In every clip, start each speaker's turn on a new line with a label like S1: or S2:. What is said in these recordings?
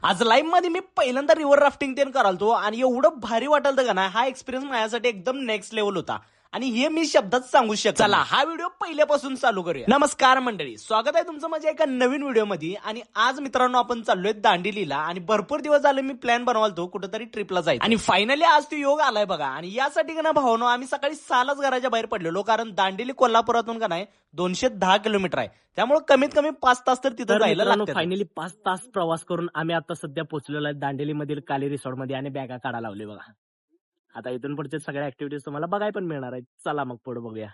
S1: आज लाईव्ह मध्ये मी पहिल्यांदा रिव्हर राफ्टिंग ते करालतो आणि एवढं भारी वाटलं का ना, हा एक्सपिरियन्स माझ्यासाठी एकदम नेक्स्ट लेवल होता आणि हे मी शब्दात सांगू शकतो. चला हा व्हिडिओ पहिल्यापासून चालू करूया. नमस्कार मंडळी, स्वागत आहे तुमचं माझ्या एका नवीन व्हिडिओ मध्ये. आणि आज मित्रांनो आपण चाललोय दांडेलीला आणि भरपूर दिवस झाले मी प्लॅन बनवालतो कुठेतरी ट्रिपला जायचं आणि फायनली आज तो योग आलाय बघा. आणि यासाठी का ना भावनो आम्ही सकाळी 6लाच घराच्या बाहेर पडलेलो, कारण दांडेली कोल्हापुरातून का नाही 210 किलोमीटर आहे, त्यामुळे कमीत कमी 5 तास तर तिथं जायला लागतं.
S2: फायनली 5 तास प्रवास करून आम्ही आता सध्या पोहोचलेलो आहे दांडेली मधील काली रिसॉर्ट मध्ये आणि बॅगा काढा लावले बघा. आता इथून पुढचे सगळ्या ऍक्टिव्हिटीज तुम्हाला बघायला पण मिळणार आहेत. चला मग पुढे बघूया.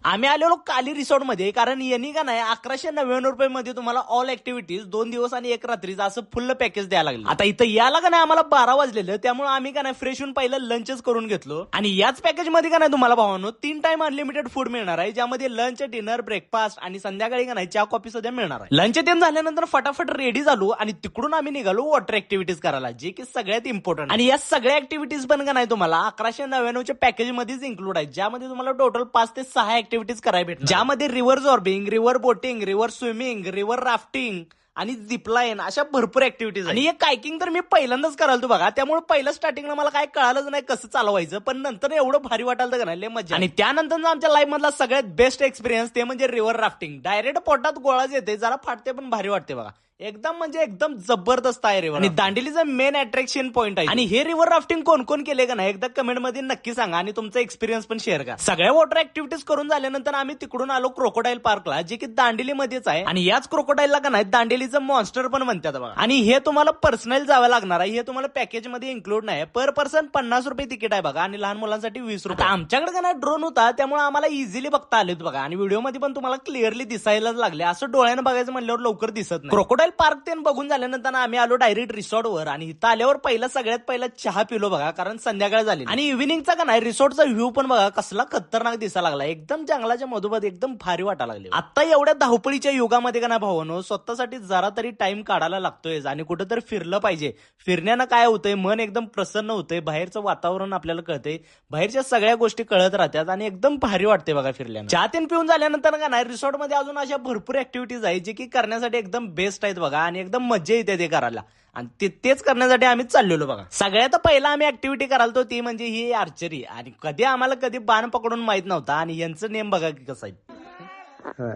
S1: आम्ही आलेलो काली रिसॉर्ट मध्ये, कारण यांनी का नाही 1199 रुपये मध्ये तुम्हाला ऑल ऍक्टिव्हिटीज 2 दिवस आणि 1 रात्रीचं असं फुल पॅकेज द्यायला लागलं. आता इथं याला का नाही आम्हाला 12 वाजलेलं, त्यामुळे आम्ही का नाही फ्रेश होऊन पहिलं लंचच करून घेतलो. आणि याच पॅकेज मध्ये का नाही तुम्हाला भावानो 3 टाइम अनलिमिटेड फूड मिळणार आहे, ज्यामध्ये लंच, डिनर, ब्रेकफास्ट आणि संध्याकाळी का नाही चहा कॉफी सध्या मिळणार आहे. लंच ते झाल्यानंतर फटाफट रेडी झालो आणि तिकडून आम्ही निघालो वॉटर ऍक्टिव्हिटीज करायला, जे की सगळ्यात इम्पॉर्टंट. आणि या सगळ्या ऍक्टिव्हिटीज पण का नाही तुम्हाला 1199 पॅकेज मध्येच इन्क्लूड आहेत, ज्यामध्ये तुम्हाला टोटल 5 ते 6 ऍक्टिव्हिटीज करायला भेटणार, ज्यामध्ये river zorbing, river boating, river swimming, river rafting आणि झिपलाईन अशा भरपूर ऍक्टिव्हिटीज. आणि हे कायकिंग तर मी पहिल्यांदाच करायला बघा, त्यामुळे पहिलं स्टार्टिंगला मला काय कळालंच नाही कसं चालवायचं, पण नंतर एवढं भारी वाटायला का नाही लय मजा. आणि त्यानंतर आमच्या लाईफ मधला सगळ्यात बेस्ट एक्सपिरियन्स ते म्हणजे रिव्हर राफ्टिंग. डायरेक्ट पोटात गोळाच येते, जरा फाटते पण भारी वाटते बघा. एकदम म्हणजे एकदम जबरदस्त आहे रिव्हर. आणि दांडेलीचं मेन अट्रॅक्शन पॉइंट आहे. आणि हे रिव्हर राफ्टिंग कोण कोण केले का नाही एकदा कमेंट मध्ये नक्की सांगा आणि तुमचा एक्सपिरियन्स पण शेअर करा. सगळ्या वॉटर ऍक्टिव्हिटीज करून झाल्यानंतर आम्ही तिकडून आलो क्रोकोडाईल पार्कला, जे की दांडेली मध्येच आहे. आणि याच क्रोकोडाईलला का नाही दांडेलीचं मॉन्स्टर पण म्हणतात बघा. आणि हे तुम्हाला पर्सनल जावं लागणार आहे, हे तुम्हाला पॅकेज मध्ये इन्क्लूड नाही. पर पर्सन 50 रुपये तिकीट आहे बघा आणि लहान मुलांसाठी 20 रुपये. आमच्याकडे का नाही ड्रोन होता, त्यामुळे आम्हाला इझिली बघता आलेत बघा. आणि व्हिडिओ मध्ये पण तुम्हाला क्लिअरली दिसायलाच लागले, असं डोळ्यानं बघायचं म्हणल्यावर लवकर दिसत नाही. क्रोकोडाईल पार्क ते बघून झाल्यानंतर आम्ही आलो डायरेक्ट रिसॉर्टवर. आणि इथं आल्यावर सगळ्यात पहिला चहा पिलो बघा, कारण संध्याकाळ झाली. आणि इव्हिनिंगचा का नाही रिसॉर्टचा व्ह्यू पण बघा कसला खतरनाक दिसायला लागला, एकदम जंगलाच्या मधोमध एकदम भारी वाटायला लागले. आता एवढ्या धावपळीच्या युगामध्ये का ना भावानो स्वतःसाठी जरा तरी टाइम काढायला लागतोय आणि कुठेतरी फिरलं पाहिजे. फिरण्यानं काय होतंय, मन एकदम प्रसन्न होतंय, बाहेरचं वातावरण आपल्याला कळतंय, बाहेरच्या सगळ्या गोष्टी कळत राहतात आणि एकदम भारी वाटते बघा फिरल्यानं. चहा तीन पिऊन झाल्यानंतर का नाही रिसॉर्ट मध्ये अजून अशा भरपूर ऍक्टिव्हिटीज आहेत, जे की करण्यासाठी एकदम बेस्ट आहेत बघा आणि एकदम मजा येते ते करायला. आणि तेच करण्यासाठी आम्ही चाललेलो बघा. सगळ्यात पहिला आम्ही ऍक्टिव्हिटी करायला ती म्हणजे ही आर्चरी. आणि कधी आम्हाला कधी बाण पकडून माहित नव्हता आणि यांचं नेम बघा की कसं आहे.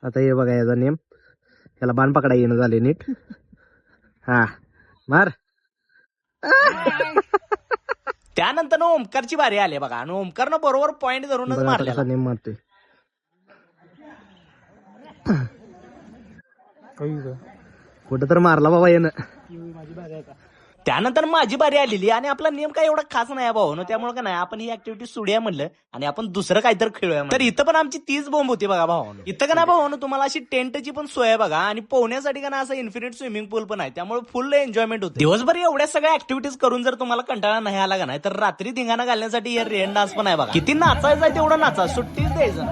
S2: आता हे बघा याचा नेम, याला बाण पकडा येणं झाले नीट. हा मार.
S1: त्यानंतर ओमकारची बारी आली बघा आणि ओमकारनं बरोबर पॉइंट धरूनच मारला.
S2: नेम मारतोय कुठं तर मारला बाबा येणं.
S1: त्यानंतर माझी बारी आलेली आणि आपला नेम काय एवढा खास नाही भाऊ, त्यामुळे का नाही आपण ही ऍक्टिव्हिटी सोडूया म्हणलं आणि आपण दुसरं काहीतरी खेळूया. तर इथं पण आमची 30 बॉम्ब होती बघा भावानो. इथं का नाही भावानो तुम्हाला अशी टेंटची पण सोय आहे बघा आणि पोहण्यासाठी का नाही असं इन्फिनिट स्विमिंग पूल पण आहे, त्यामुळे फुल एन्जॉयमेंट होते. दिवसभर एवढ्या सगळ्या ऍक्टिव्हिटीज करून जर तुम्हाला कंटाळा नाही आला का नाही, तर रात्री धिंगाणा घालण्यासाठी हे रेन डान्स पण आहे बघा. किती नाचायचं आहे तेवढं नाचा, सुट्टीच द्यायचं.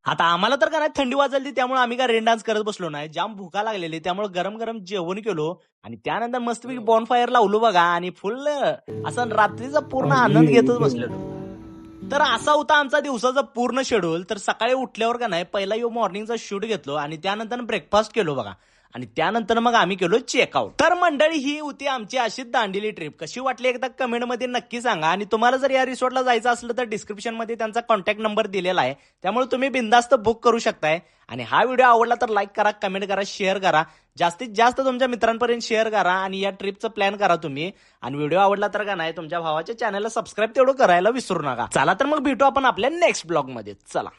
S1: आता आम्हाला तर का नाही थंडी वाजली, त्यामुळे आम्ही काय रेन डान्स करत बसलो नाही, जाम भूका लागलेली, त्यामुळे गरम गरम जेवण केलो आणि त्यानंतर मस्तपैकी बॉनफायर लावलो बघा आणि फुल असं रात्रीचा पूर्ण आनंद घेतच बसलेलो. तर असा होता आमचा दिवसाचा पूर्ण शेड्यूल. तर सकाळी उठल्यावर का नाही पहिला मॉर्निंगचा शूट घेतलो आणि त्यानंतर ब्रेकफास्ट केलो बघा आणि त्यानंतर मग आम्ही केलो चेकआउट. तर मंडळी ही होती आमची अशी दांडेली ट्रिप. कशी वाटली एकदा कमेंट मध्ये नक्की सांगा. आणि तुम्हाला जर या रिसॉर्टला जायचं असलं तर डिस्क्रिप्शन मध्ये त्यांचा कॉन्टॅक्ट नंबर दिलेला आहे, त्यामुळे तुम्ही बिंदास्त बुक करू शकताय. आणि हा व्हिडिओ आवडला तर लाईक करा, कमेंट करा, शेअर करा, जास्तीत जास्त तुमच्या मित्रांपर्यंत शेअर करा आणि या ट्रिपचं प्लॅन करा तुम्ही. आणि व्हिडिओ आवडला तर का नाही तुमच्या भावाच्या चॅनलला सबस्क्राईब तेवढं करायला विसरू नका. चला तर मग भेटू आपण आपल्या नेक्स्ट ब्लॉग मध्ये. चला.